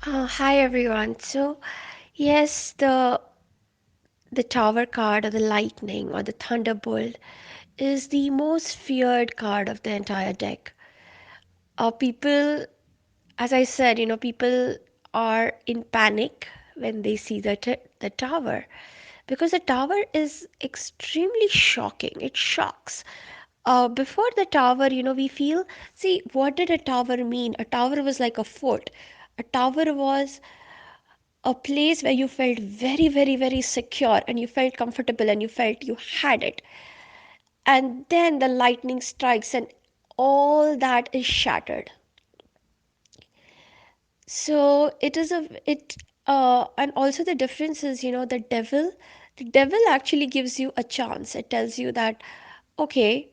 Hi everyone. So yes, the tower card or the lightning or the thunderbolt is the most feared card of the entire deck. People, as I said, people are in panic when they see the tower because the tower is extremely shocking. It shocks. Before the tower, we feel. See, what did a tower mean? A tower was like a fort. A tower was a place where you felt very, very, very secure and you felt comfortable and you felt you had it. And then the lightning strikes and all that is shattered. So it is a it and also the difference is, the devil actually gives you a chance. It tells you that okay,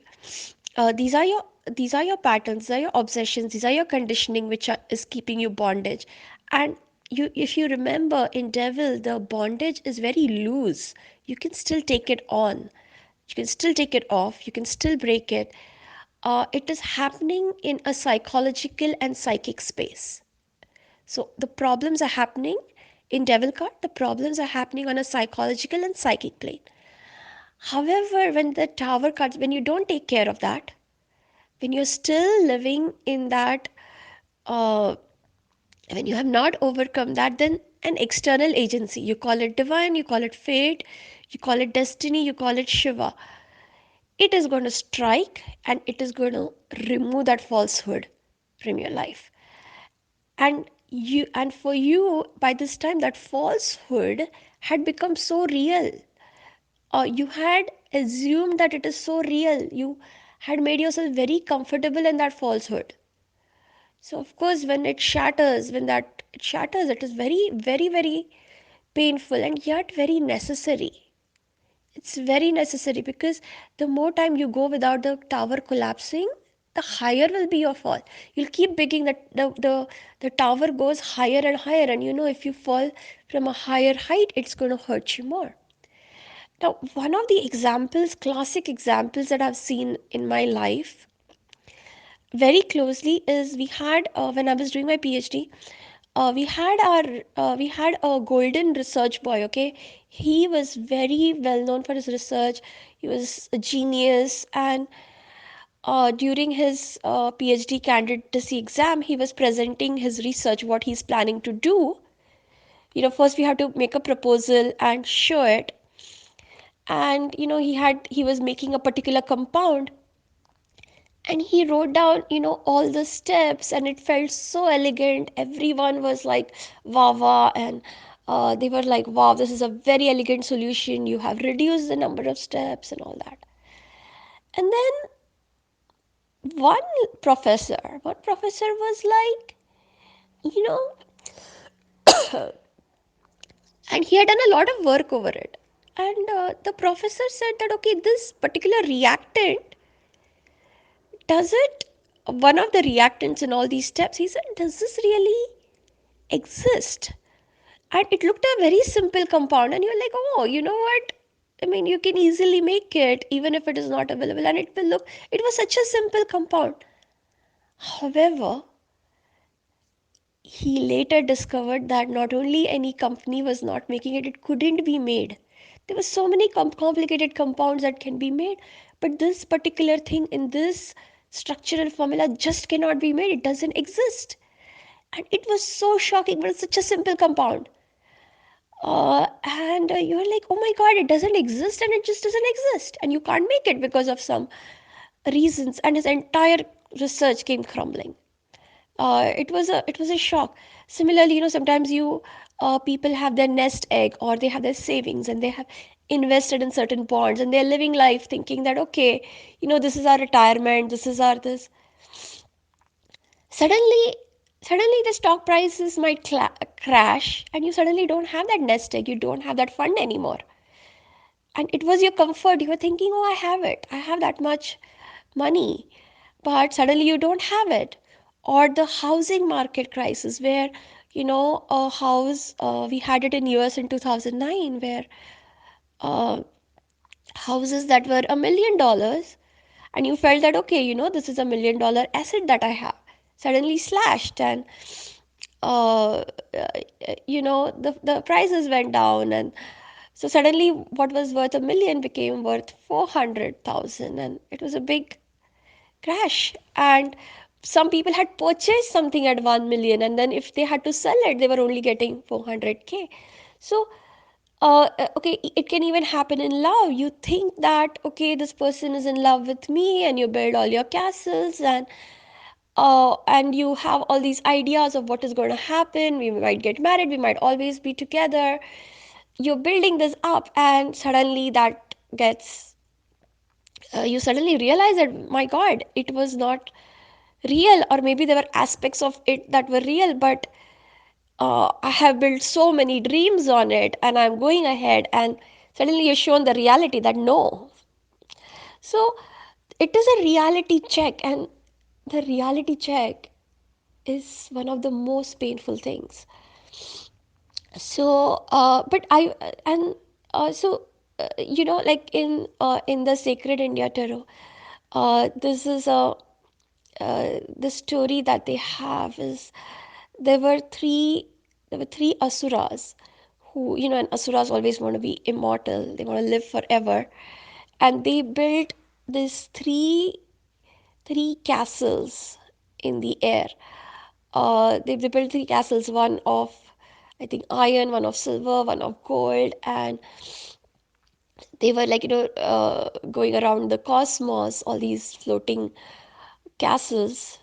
these are your patterns, these are your obsessions, these are your conditioning which is keeping you bondage. And if you remember, in devil the bondage is very loose. You can still take it on, you can still take it off, you can still break it. It is happening in a psychological and psychic space. So the problems are happening in devil card, the problems are happening on a psychological and psychic plane. However, when the tower cards, when you don't take care of that, when you're still living in that, uh, when you have not overcome that, then an external agency, you call it divine, you call it fate, you call it destiny, you call it Shiva, it is going to strike and it is going to remove that falsehood from your life. And for you, by this time, that falsehood had become so real. You had assumed that it is so real. You had made yourself very comfortable in that falsehood. So of course, when it shatters, when that it shatters, it is very, very, very painful and yet very necessary. It's very necessary because the more time you go without the tower collapsing, the higher will be your fall. You'll keep begging that the tower goes higher and higher, and if you fall from a higher height, it's going to hurt you more. Now, one of the examples, classic examples that I've seen in my life very closely is we had when I was doing my PhD, we had a golden research boy. Okay, he was very well known for his research. He was a genius, and during his PhD candidacy exam, he was presenting his research, what he's planning to do. First we have to make a proposal and show it, and he was making a particular compound, and he wrote down all the steps, and it felt so elegant. Everyone was like wow wow, and they were like, wow, this is a very elegant solution, you have reduced the number of steps and all that. And then one professor was like, you know and he had done a lot of work over it. And the professor said that okay, this particular reactant, does it one of the reactants in all these steps, he said, does this really exist? And it looked a very simple compound, and you're like, oh, you know what, I mean, you can easily make it even if it is not available, and it was such a simple compound. However, he later discovered that not only any company was not making it, it couldn't be made. There were so many complicated compounds that can be made, but this particular thing in this structural formula just cannot be made. It doesn't exist. And it was so shocking, but it's such a simple compound. And you're like, oh my god, it doesn't exist, and it just doesn't exist. And you can't make it because of some reasons, and his entire research came crumbling. It was a shock. Similarly, sometimes people have their nest egg, or they have their savings, and they have invested in certain bonds, and they're living life thinking that okay, this is our retirement, this is our this. Suddenly, the stock prices might crash, and you suddenly don't have that nest egg, you don't have that fund anymore. And it was your comfort. You were thinking, oh, I have it, I have that much money, but suddenly you don't have it. Or the housing market crisis, where a house, we had it in US in 2009, where uh, houses that were $1 million, and you felt that okay, this is $1 million asset that I have, suddenly slashed. And the prices went down, and so suddenly what was worth 1 million became worth 400,000, and it was a big crash. And some people had purchased something at 1 million, and then if they had to sell it, they were only getting 400K. So okay, it can even happen in love. You think that, okay, this person is in love with me, and you build all your castles, and you have all these ideas of what is going to happen. We might get married, we might always be together. You're building this up, and suddenly that gets you suddenly realize that, my god, it was not real, or maybe there were aspects of it that were real, but I have built so many dreams on it, and I'm going ahead, and suddenly you're shown the reality that no. So it is a reality check, and the reality check is one of the most painful things. So, but I and so like in the Sacred India Tarot, this is a the story that they have is there were three there were three asuras who, and asuras always want to be immortal, they want to live forever, and they built these three castles in the air. They built three castles, one of, I think, iron, one of silver, one of gold, and they were like, going around the cosmos, all these floating castles,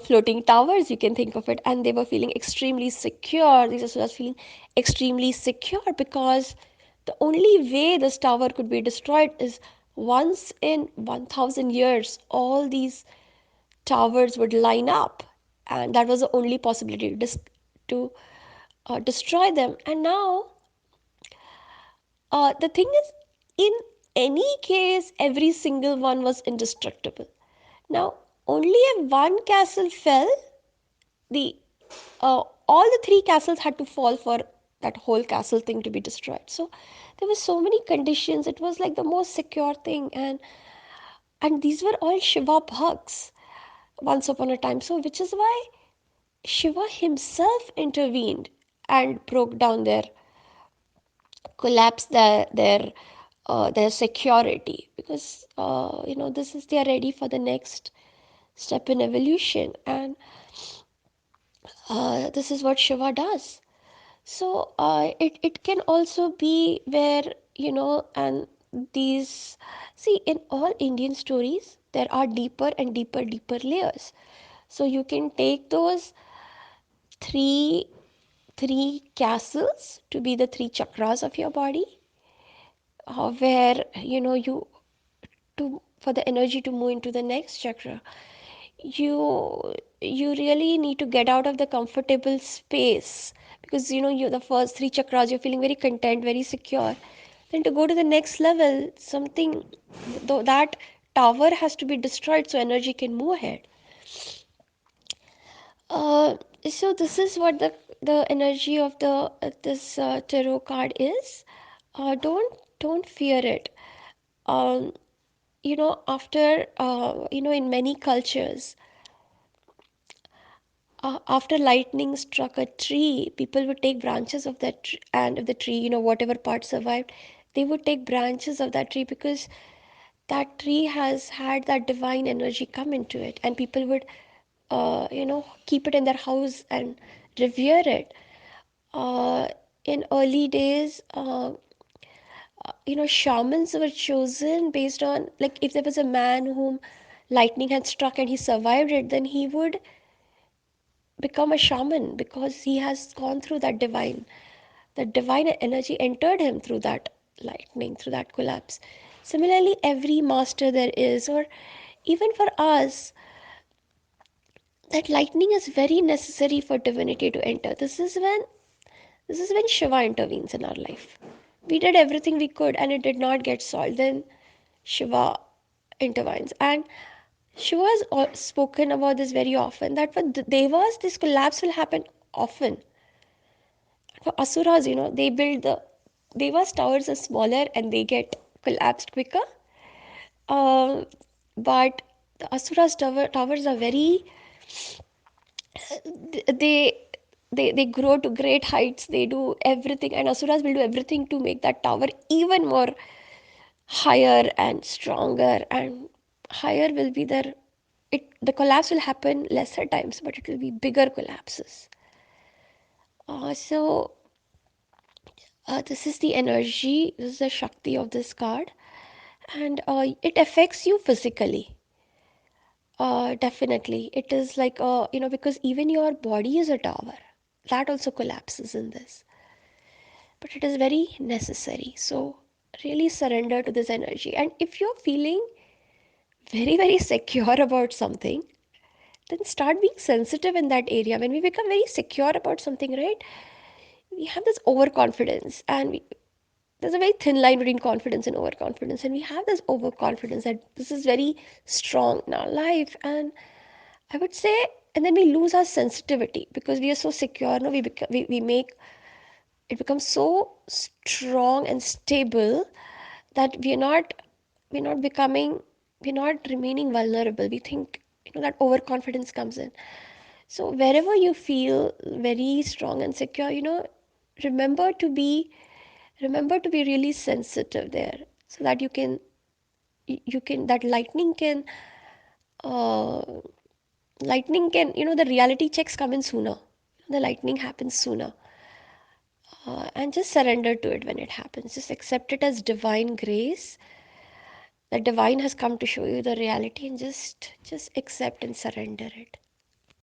floating towers, you can think of it, and they were feeling extremely secure. These asuras feeling extremely secure because the only way this tower could be destroyed is once in 1,000 years, all these towers would line up, and that was the only possibility to destroy them. And now, the thing is, in any case, every single one was indestructible. Now, only if one castle fell, the all the three castles had to fall for that whole castle thing to be destroyed. So there were so many conditions. It was like the most secure thing, and these were all Shiva bhaks once upon a time. So which is why Shiva himself intervened and broke down collapsed their security, because this is, they are ready for the next step in evolution, and this is what Shiva does. So it can also be where, and these, see, in all Indian stories there are deeper and deeper layers. So you can take those three three castles to be the three chakras of your body, where you, to for the energy to move into the next chakra, you really need to get out of the comfortable space, because you, the first three chakras, you're feeling very content, very secure. Then to go to the next level, something, though, that tower has to be destroyed so energy can move ahead. uh, so this is what the energy of the this tarot card is. Don't fear it. um, After, in many cultures, after lightning struck a tree, people would take branches of that and of the tree, whatever part survived, they would take branches of that tree, because that tree has had that divine energy come into it, and people would, keep it in their house and revere it. Uh, in early days, shamans were chosen based on, like, if there was a man whom lightning had struck and he survived it, then he would become a shaman, because he has gone through that divine energy entered him through that lightning, through that collapse. Similarly, every master there is, or even for us, that lightning is very necessary for divinity to enter. This is when Shiva intervenes in our life. We did everything we could and it did not get solved. Then Shiva intervenes. And Shiva has spoken about this very often, that for the Devas, this collapse will happen often. For Asuras, they build the Devas' towers are smaller and they get collapsed quicker. Um, but the Asuras' towers are very, they they grow to great heights, they do everything, and asuras will do everything to make that tower even more higher and stronger, and higher will be their, it, the collapse will happen lesser times, but it will be bigger collapses. So this is the energy, this is the shakti of this card, and it affects you physically. Definitely, it is like because even your body is a tower, that also collapses in this, but it is very necessary. So really surrender to this energy, and if you're feeling very very secure about something, then start being sensitive in that area. When we become very secure about something, right, we have this overconfidence, and there's a very thin line between confidence and overconfidence, and we have this overconfidence that this is very strong in our life, and I would say, and then we lose our sensitivity because we are so secure. No, we make it become so strong and stable that we're not becoming, we're not remaining vulnerable. We think, that overconfidence comes in. So wherever you feel very strong and secure, remember to be remember to be really sensitive there, so that you can, that uh, lightning can, the reality checks come in sooner, the lightning happens sooner, and just surrender to it when it happens. Just accept it as divine grace. The divine has come to show you the reality, and just accept and surrender it.